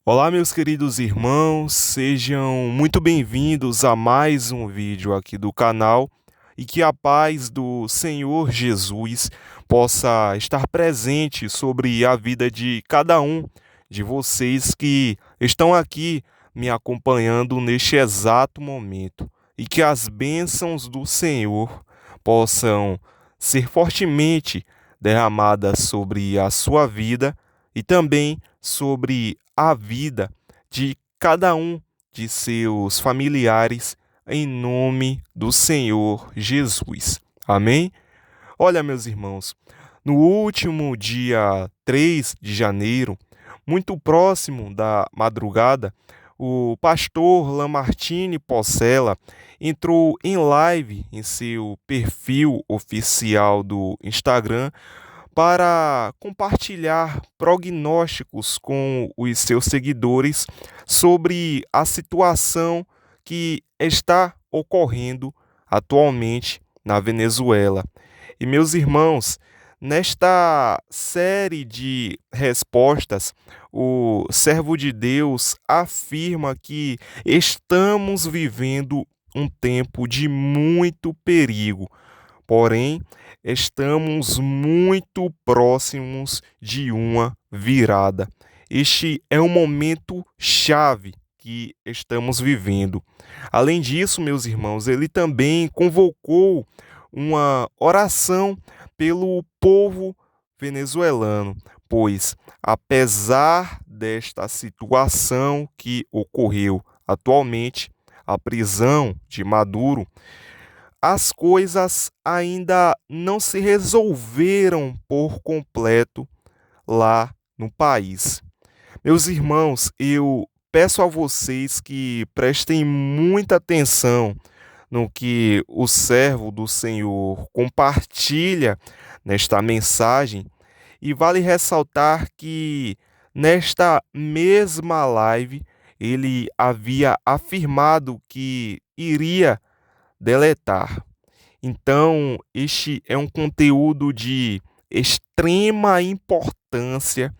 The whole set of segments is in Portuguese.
Olá, meus queridos irmãos, sejam muito bem-vindos a mais um vídeo aqui do canal e que a paz do Senhor Jesus possa estar presente sobre a vida de cada um de vocês que estão aqui me acompanhando neste exato momento e que as bênçãos do Senhor possam ser fortemente derramadas sobre a sua vida e também sobre a vida de cada um de seus familiares em nome do Senhor Jesus. Amém? Olha, meus irmãos, no último dia 3 de janeiro, muito próximo da madrugada, o pastor Lamartine Porcela entrou em live em seu perfil oficial do Instagram para compartilhar prognósticos com os seus seguidores sobre a situação que está ocorrendo atualmente na Venezuela. E meus irmãos, nesta série de respostas, o servo de Deus afirma que estamos vivendo um tempo de muito perigo. Porém, estamos muito próximos de uma virada. Este é um momento chave que estamos vivendo. Além disso, meus irmãos, ele também convocou uma oração pelo povo venezuelano, pois, apesar desta situação que ocorreu atualmente, a prisão de Maduro, as coisas ainda não se resolveram por completo lá no país. Meus irmãos, eu peço a vocês que prestem muita atenção no que o servo do Senhor compartilha nesta mensagem, e vale ressaltar que nesta mesma live ele havia afirmado que iria deletar. Então, este é um conteúdo de extrema importância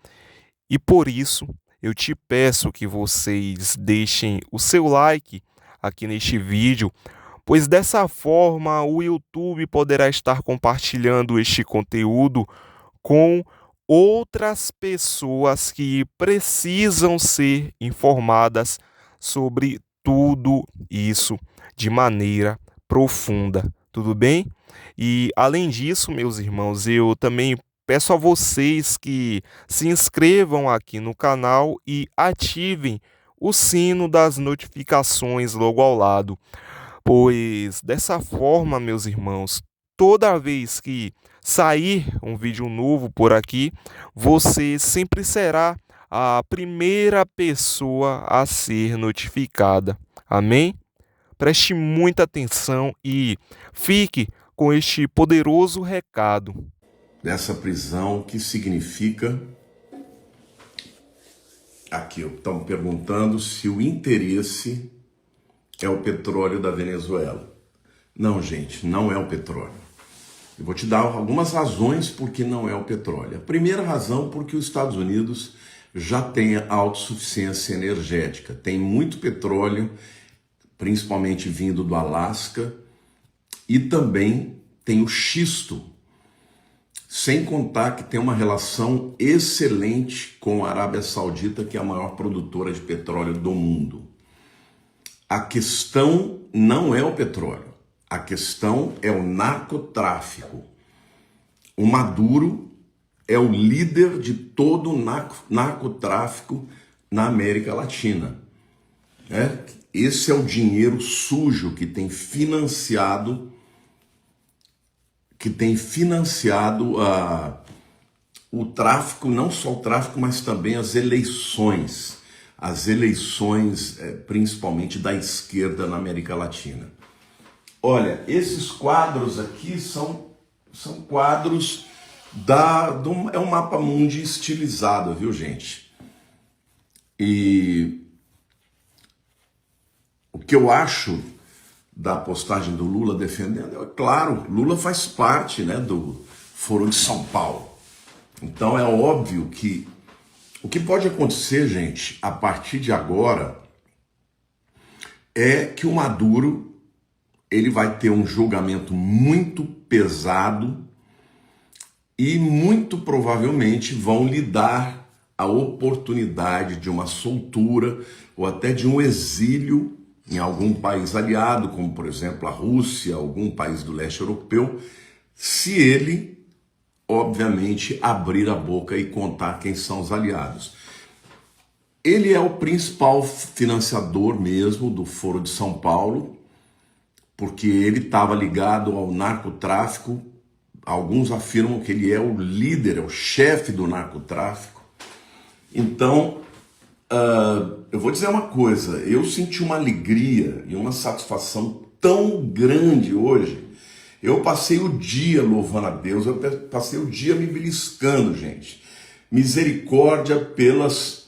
e por isso eu te peço que vocês deixem o seu like aqui neste vídeo, pois dessa forma o YouTube poderá estar compartilhando este conteúdo com outras pessoas que precisam ser informadas sobre tudo isso de maneira profunda, tudo bem? E além disso, meus irmãos, eu também peço a vocês que se inscrevam aqui no canal e ativem o sino das notificações logo ao lado, pois dessa forma, meus irmãos, toda vez que sair um vídeo novo por aqui, você sempre será a primeira pessoa a ser notificada. Amém? Preste muita atenção e fique com este poderoso recado. Dessa prisão, que significa... Aqui, estão perguntando se o interesse é o petróleo da Venezuela. Não, gente, não é o petróleo. Eu vou te dar algumas razões por que não é o petróleo. A primeira razão, porque os Estados Unidos já tem autossuficiência energética. Tem muito petróleo, principalmente vindo do Alasca, e também tem o xisto, sem contar que tem uma relação excelente com a Arábia Saudita, que é a maior produtora de petróleo do mundo. A questão não é o petróleo, a questão é o narcotráfico. O Maduro é o líder de todo o narcotráfico na América Latina. Esse é o dinheiro sujo que tem financiado o tráfico, não só o tráfico, mas também as eleições, principalmente da esquerda na América Latina. Olha, esses quadros aqui são quadros é um mapa mundi estilizado, viu, gente? E o que eu acho da postagem do Lula defendendo, é claro, Lula faz parte, né, do Foro de São Paulo. Então é óbvio que O que pode acontecer, gente, a partir de agora, é que o Maduro ele vai ter um julgamento muito pesado e muito provavelmente vão lhe dar a oportunidade de uma soltura ou até de um exílio em algum país aliado, como por exemplo a Rússia, algum país do leste europeu, se ele, obviamente, abrir a boca e contar quem são os aliados. Ele é o principal financiador mesmo do Foro de São Paulo, porque ele estava ligado ao narcotráfico. Alguns afirmam que ele é o líder, é o chefe do narcotráfico. Então, eu vou dizer uma coisa, eu senti uma alegria e uma satisfação tão grande hoje. Eu passei o dia louvando a Deus, eu passei o dia me beliscando, gente. Misericórdia pelas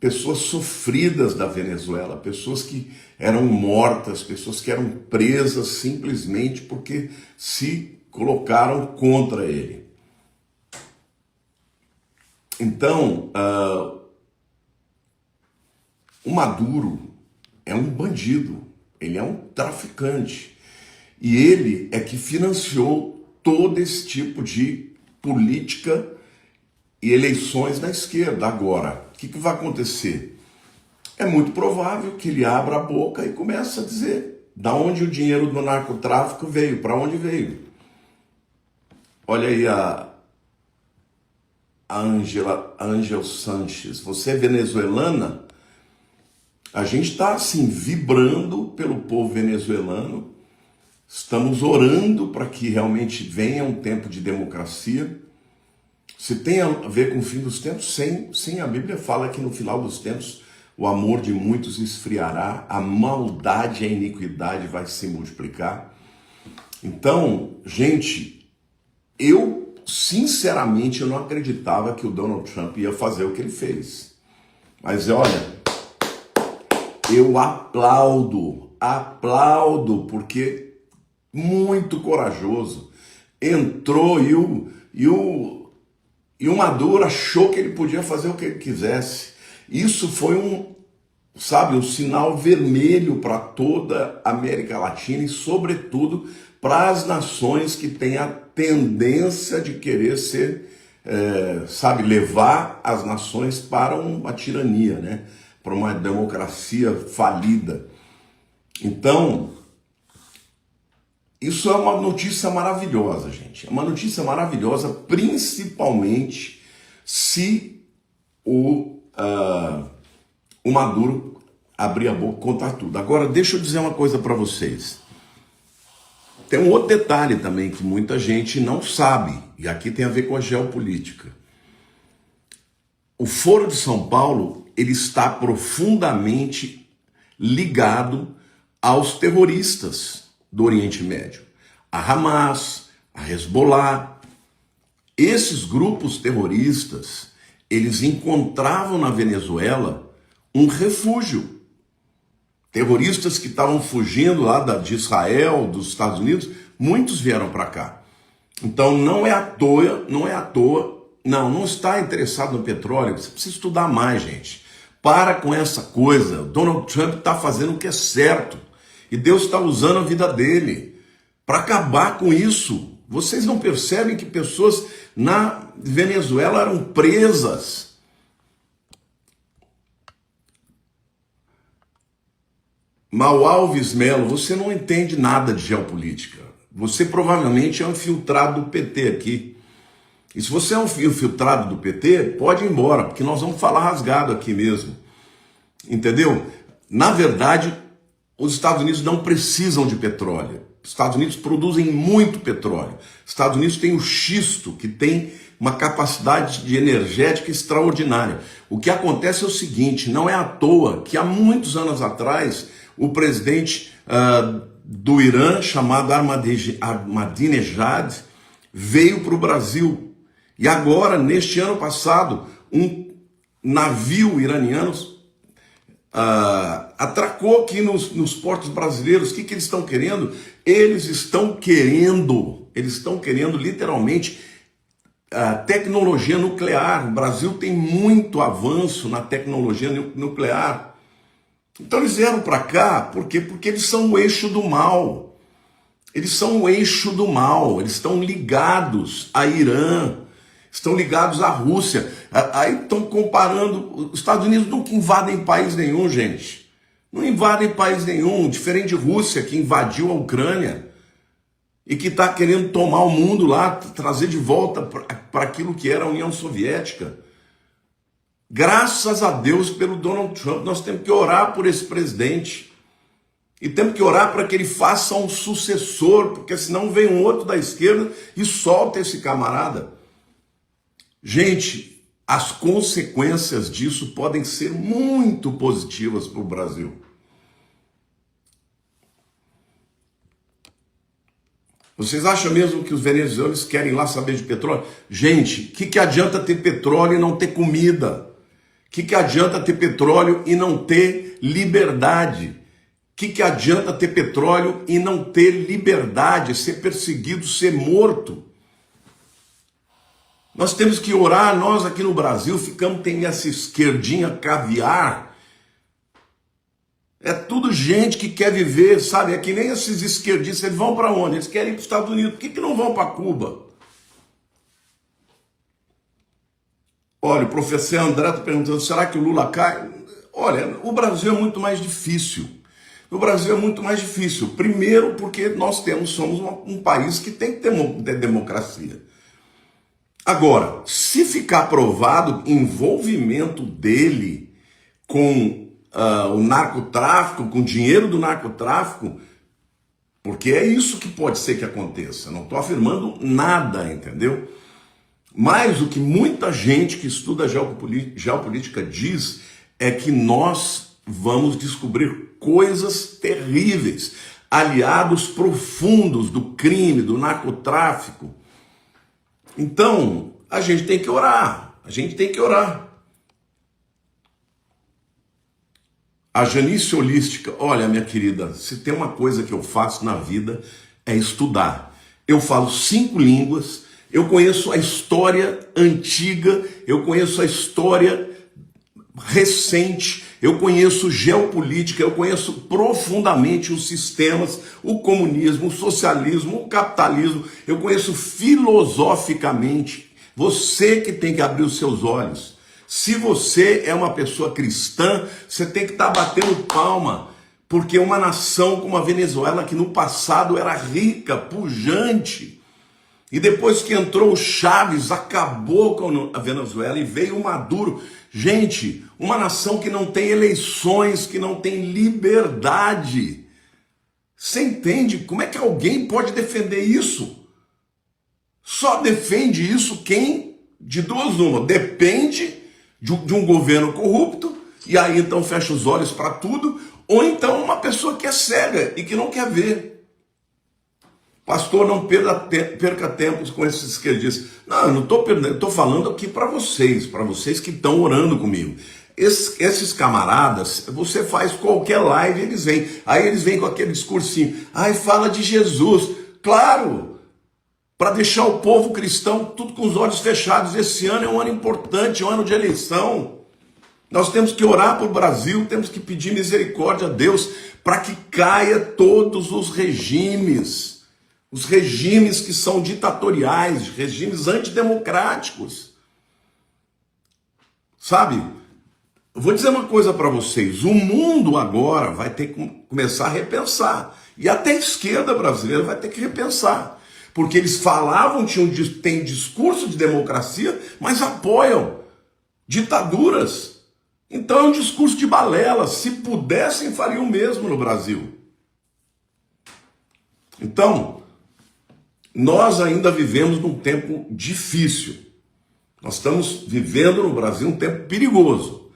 pessoas sofridas da Venezuela, pessoas que eram mortas, pessoas que eram presas simplesmente porque se colocaram contra ele. Então, o Maduro é um bandido, ele é um traficante. E ele é que financiou todo esse tipo de política e eleições na esquerda. Agora, o que vai acontecer? É muito provável que ele abra a boca e comece a dizer da onde o dinheiro do narcotráfico veio, para onde veio. Olha aí a Angel Sanches, você é venezuelana? A gente está assim, vibrando pelo povo venezuelano, estamos orando para que realmente venha um tempo de democracia. Se tem a ver com o fim dos tempos, sim, a Bíblia fala que no final dos tempos o amor de muitos esfriará, a maldade e a iniquidade vai se multiplicar. Então, gente, eu sinceramente eu não acreditava que o Donald Trump ia fazer o que ele fez. Mas olha, eu aplaudo, porque muito corajoso. Entrou e o Maduro achou que ele podia fazer o que ele quisesse. Isso foi um sinal vermelho para toda a América Latina e, sobretudo, para as nações que têm a tendência de querer ser, levar as nações para uma tirania, né? Para uma democracia falida. Então, isso é uma notícia maravilhosa, gente. É uma notícia maravilhosa, principalmente se o Maduro abrir a boca e contar tudo. Agora, deixa eu dizer uma coisa para vocês. Tem um outro detalhe também que muita gente não sabe, e aqui tem a ver com a geopolítica. O Foro de São Paulo, ele está profundamente ligado aos terroristas do Oriente Médio. A Hamas, a Hezbollah. Esses grupos terroristas, eles encontravam na Venezuela um refúgio. Terroristas que estavam fugindo lá de Israel, dos Estados Unidos, muitos vieram para cá. Então não é à toa, não está interessado no petróleo, você precisa estudar mais, gente. Para com essa coisa, Donald Trump está fazendo o que é certo, e Deus está usando a vida dele para acabar com isso. Vocês não percebem que pessoas na Venezuela eram presas? Mau Alves Melo, você não entende nada de geopolítica. Você provavelmente é um infiltrado do PT aqui. E se você é um infiltrado do PT, pode ir embora, porque nós vamos falar rasgado aqui mesmo. Entendeu? Na verdade, os Estados Unidos não precisam de petróleo. Os Estados Unidos produzem muito petróleo. Os Estados Unidos têm o xisto, que tem uma capacidade de energética extraordinária. O que acontece é o seguinte, não é à toa que há muitos anos atrás, o presidente do Irã, chamado Ahmadinejad, veio para o Brasil. E agora, neste ano passado, um navio iraniano atracou aqui nos portos brasileiros. O que eles estão querendo? Eles estão querendo literalmente a tecnologia nuclear. O Brasil tem muito avanço na tecnologia nuclear. Então eles vieram para cá, por quê? Porque eles são o eixo do mal. Eles são o eixo do mal, eles estão ligados a Irã, estão ligados à Rússia. Aí estão comparando, os Estados Unidos nunca invadem país nenhum, gente. Não invadem país nenhum, diferente de Rússia, que invadiu a Ucrânia e que está querendo tomar o mundo lá, trazer de volta para aquilo que era a União Soviética. Graças a Deus pelo Donald Trump, nós temos que orar por esse presidente. E temos que orar para que ele faça um sucessor, porque senão vem um outro da esquerda e solta esse camarada. Gente, as consequências disso podem ser muito positivas para o Brasil. Vocês acham mesmo que os venezuelanos querem lá saber de petróleo? Gente, o que adianta ter petróleo e não ter comida? O que adianta ter petróleo e não ter liberdade? O que adianta ter petróleo e não ter liberdade, ser perseguido, ser morto? Nós temos que orar, nós aqui no Brasil tem essa esquerdinha caviar. É tudo gente que quer viver, sabe? É que nem esses esquerdistas, eles vão para onde? Eles querem ir para os Estados Unidos. Por que não vão para Cuba? Olha, o professor André está perguntando, será que o Lula cai? Olha, o Brasil é muito mais difícil. O Brasil é muito mais difícil. Primeiro porque nós somos um país que tem que ter democracia. Agora, se ficar provado envolvimento dele com o narcotráfico, com o dinheiro do narcotráfico, porque é isso que pode ser que aconteça. Não estou afirmando nada, entendeu? Mas o que muita gente que estuda geopolítica diz é que nós vamos descobrir coisas terríveis, aliados profundos do crime, do narcotráfico. Então, a gente tem que orar, A Janice Holística, olha, minha querida, se tem uma coisa que eu faço na vida é estudar. Eu falo 5 línguas, eu conheço a história antiga, eu conheço a história recente, eu conheço geopolítica, eu conheço profundamente os sistemas, o comunismo, o socialismo, o capitalismo, eu conheço filosoficamente. Você que tem que abrir os seus olhos. Se você é uma pessoa cristã, você tem que estar batendo palma, porque uma nação como a Venezuela, que no passado era rica, pujante, e depois que entrou o Chávez, acabou com a Venezuela e veio o Maduro. Gente, uma nação que não tem eleições, que não tem liberdade. Você entende? Como é que alguém pode defender isso? Só defende isso quem, de duas uma, depende de um governo corrupto, e aí então fecha os olhos para tudo, ou então uma pessoa que é cega e que não quer ver. Pastor, não perca tempo com esses esquerdistas. Não, eu não estou perdendo, eu estou falando aqui para vocês que estão orando comigo. Esses camaradas, você faz qualquer live, eles vêm. Aí eles vêm com aquele discursinho. Ai, fala de Jesus. Claro, para deixar o povo cristão tudo com os olhos fechados. Esse ano é um ano importante, é um ano de eleição. Nós temos que orar para o Brasil, temos que pedir misericórdia a Deus para que caia todos os regimes que são ditatoriais, regimes antidemocráticos. Sabe? Eu vou dizer uma coisa para vocês, o mundo agora vai ter que começar a repensar, e até a esquerda brasileira vai ter que repensar, porque eles falavam, têm discurso de democracia, mas apoiam ditaduras. Então é um discurso de balela. Se pudessem, fariam o mesmo no Brasil. Então, nós ainda vivemos num tempo difícil. Nós estamos vivendo no Brasil um tempo perigoso,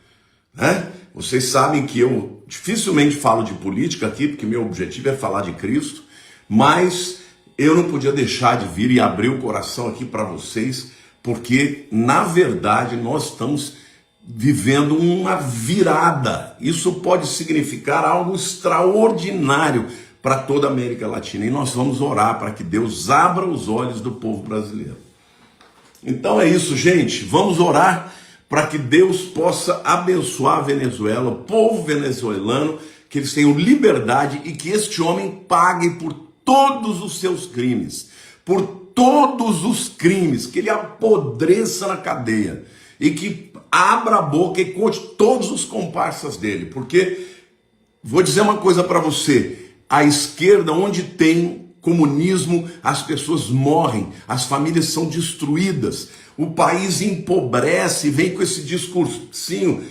né? Vocês sabem que eu dificilmente falo de política aqui, porque meu objetivo é falar de Cristo, mas eu não podia deixar de vir e abrir o coração aqui para vocês, porque, na verdade, nós estamos vivendo uma virada. Isso pode significar algo extraordinário para toda a América Latina. E nós vamos orar para que Deus abra os olhos do povo brasileiro. Então é isso, gente. Vamos orar para que Deus possa abençoar a Venezuela, o povo venezuelano, que eles tenham liberdade e que este homem pague por todos os seus crimes, por todos os crimes, que ele apodreça na cadeia e que abra a boca e conte todos os comparsas dele, porque vou dizer uma coisa para você, a esquerda, onde tem comunismo, as pessoas morrem, as famílias são destruídas, o país empobrece, vem com esse discursinho,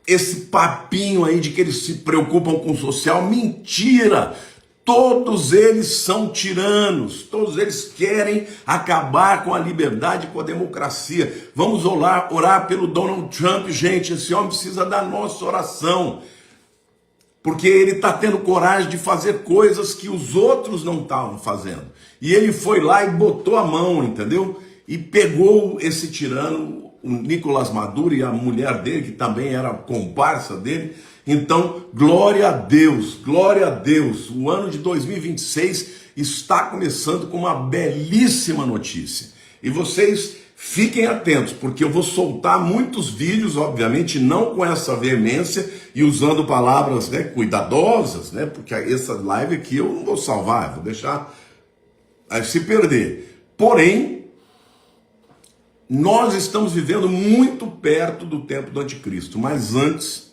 esse papinho aí de que eles se preocupam com o social, mentira! Todos eles são tiranos, todos eles querem acabar com a liberdade, com a democracia. Vamos orar pelo Donald Trump, gente, esse homem precisa da nossa oração, porque ele está tendo coragem de fazer coisas que os outros não estavam fazendo. E ele foi lá e botou a mão, entendeu? E pegou esse tirano, o Nicolás Maduro e a mulher dele, que também era comparsa dele. Então, glória a Deus, glória a Deus. O ano de 2026 está começando com uma belíssima notícia. E vocês fiquem atentos, porque eu vou soltar muitos vídeos, obviamente, não com essa veemência e usando palavras, né, cuidadosas, né, porque essa live aqui eu não vou salvar, eu vou deixar se perder. Porém, nós estamos vivendo muito perto do tempo do anticristo, mas antes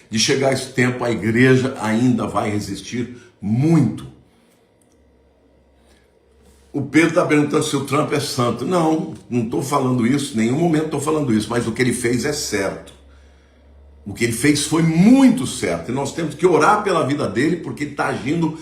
de chegar esse tempo, a igreja ainda vai resistir muito. O Pedro está perguntando se o Trump é santo. Não estou falando isso, em nenhum momento estou falando isso, mas o que ele fez é certo. O que ele fez foi muito certo, e nós temos que orar pela vida dele, porque ele está agindo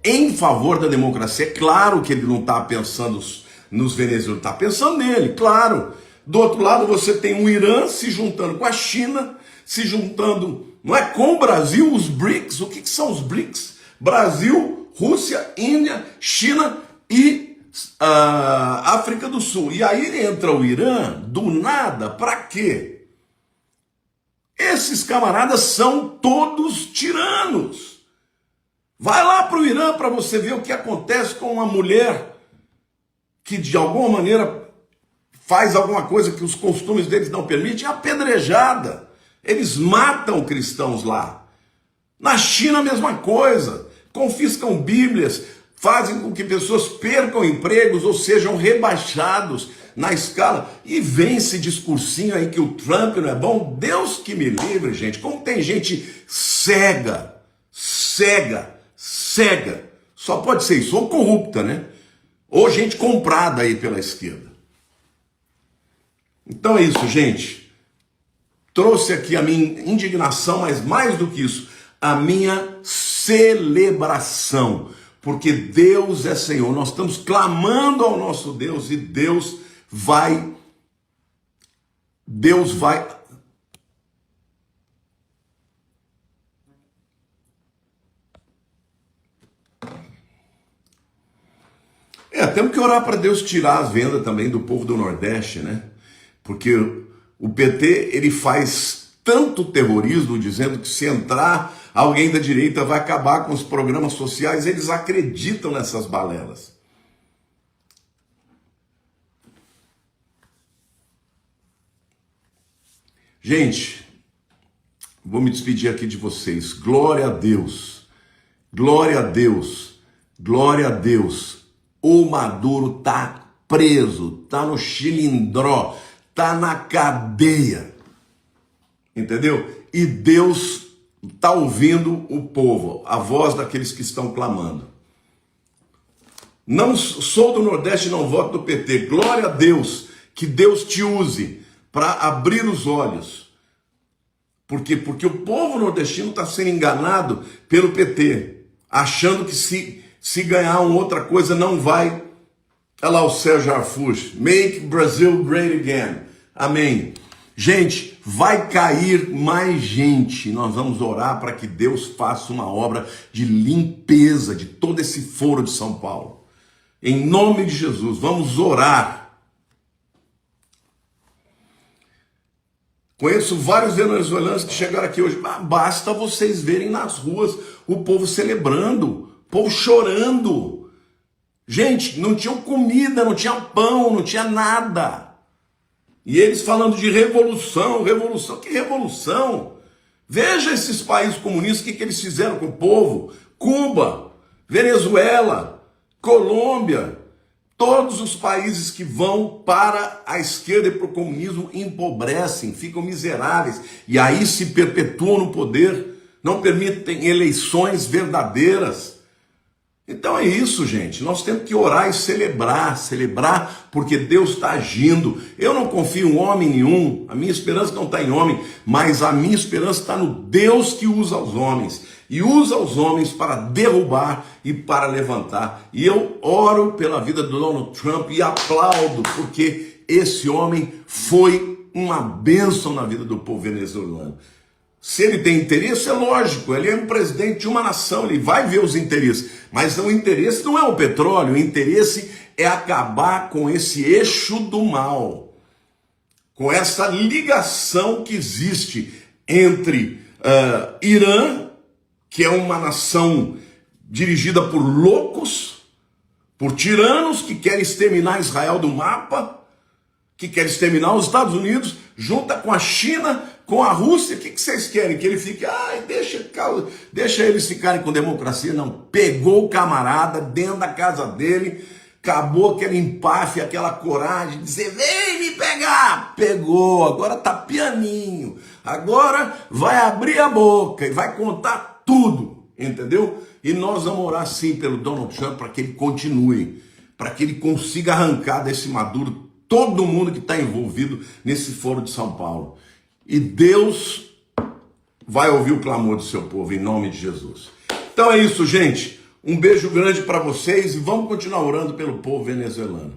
em favor da democracia. É claro que ele não está pensando nos venezuelanos, está pensando nele, claro. Do outro lado você tem o Irã se juntando com a China, se juntando, não é, com o Brasil, os BRICS. O que são os BRICS? Brasil, Rússia, Índia, China e África do Sul. E aí entra o Irã, do nada, para quê? Esses camaradas são todos tiranos. Vai lá para o Irã para você ver o que acontece com uma mulher que de alguma maneira faz alguma coisa que os costumes deles não permitem, é apedrejada. Eles matam cristãos lá. Na China a mesma coisa, confiscam bíblias, fazem com que pessoas percam empregos ou sejam rebaixados na escala, e vem esse discursinho aí que o Trump não é bom. Deus que me livre, gente, como tem gente cega, só pode ser isso, ou corrupta, né? Ou gente comprada aí pela esquerda. Então é isso, gente. Trouxe aqui a minha indignação, mas mais do que isso, a minha celebração. Porque Deus é Senhor. Nós estamos clamando ao nosso Deus e Deus vai... temos que orar para Deus tirar as vendas também do povo do Nordeste, né? Porque o PT, ele faz tanto terrorismo, dizendo que se entrar alguém da direita vai acabar com os programas sociais. Eles acreditam nessas balelas. Gente, vou me despedir aqui de vocês. Glória a Deus, glória a Deus, glória a Deus. O Maduro tá preso, tá no chilindró, tá na cadeia, entendeu? E Deus tá ouvindo o povo, a voz daqueles que estão clamando. Não sou do Nordeste, não voto do PT. Glória a Deus, que Deus te use para abrir os olhos. Por quê? Porque o povo nordestino está sendo enganado pelo PT, achando que se ganhar uma outra coisa não vai. Olha lá o Sérgio Arfux, make Brazil great again. Amém. Gente, vai cair mais gente. Nós vamos orar para que Deus faça uma obra de limpeza de todo esse foro de São Paulo. Em nome de Jesus, vamos orar. Conheço vários venezuelanos que chegaram aqui hoje. Basta vocês verem nas ruas o povo celebrando, o povo chorando. Gente, não tinha comida, não tinha pão, não tinha nada. E eles falando de revolução, revolução, que revolução? Veja esses países comunistas, o que eles fizeram com o povo. Cuba, Venezuela, Colômbia, todos os países que vão para a esquerda e para o comunismo empobrecem, ficam miseráveis. E aí se perpetuam no poder, não permitem eleições verdadeiras. Então é isso, gente. Nós temos que orar e celebrar, porque Deus está agindo. Eu não confio em homem nenhum, a minha esperança não está em homem, mas a minha esperança está no Deus que usa os homens. E usa os homens para derrubar e para levantar. E eu oro pela vida do Donald Trump e aplaudo, porque esse homem foi uma bênção na vida do povo venezuelano. Se ele tem interesse, é lógico, ele é um presidente de uma nação, ele vai ver os interesses, mas o interesse não é o petróleo, o interesse é acabar com esse eixo do mal, com essa ligação que existe entre Irã, que é uma nação dirigida por loucos, por tiranos que querem exterminar Israel do mapa, que querem exterminar os Estados Unidos, junta com a China, com a Rússia. O que vocês querem? Que ele fique, deixa eles ficarem com democracia? Não, pegou o camarada dentro da casa dele, acabou aquele empáfia, aquela coragem de dizer, vem me pegar. Pegou, agora tá pianinho, agora vai abrir a boca e vai contar tudo, entendeu? E nós vamos orar sim pelo Donald Trump para que ele continue, para que ele consiga arrancar desse Maduro todo mundo que está envolvido nesse foro de São Paulo. E Deus vai ouvir o clamor do seu povo, em nome de Jesus. Então é isso, gente. Um beijo grande para vocês e vamos continuar orando pelo povo venezuelano.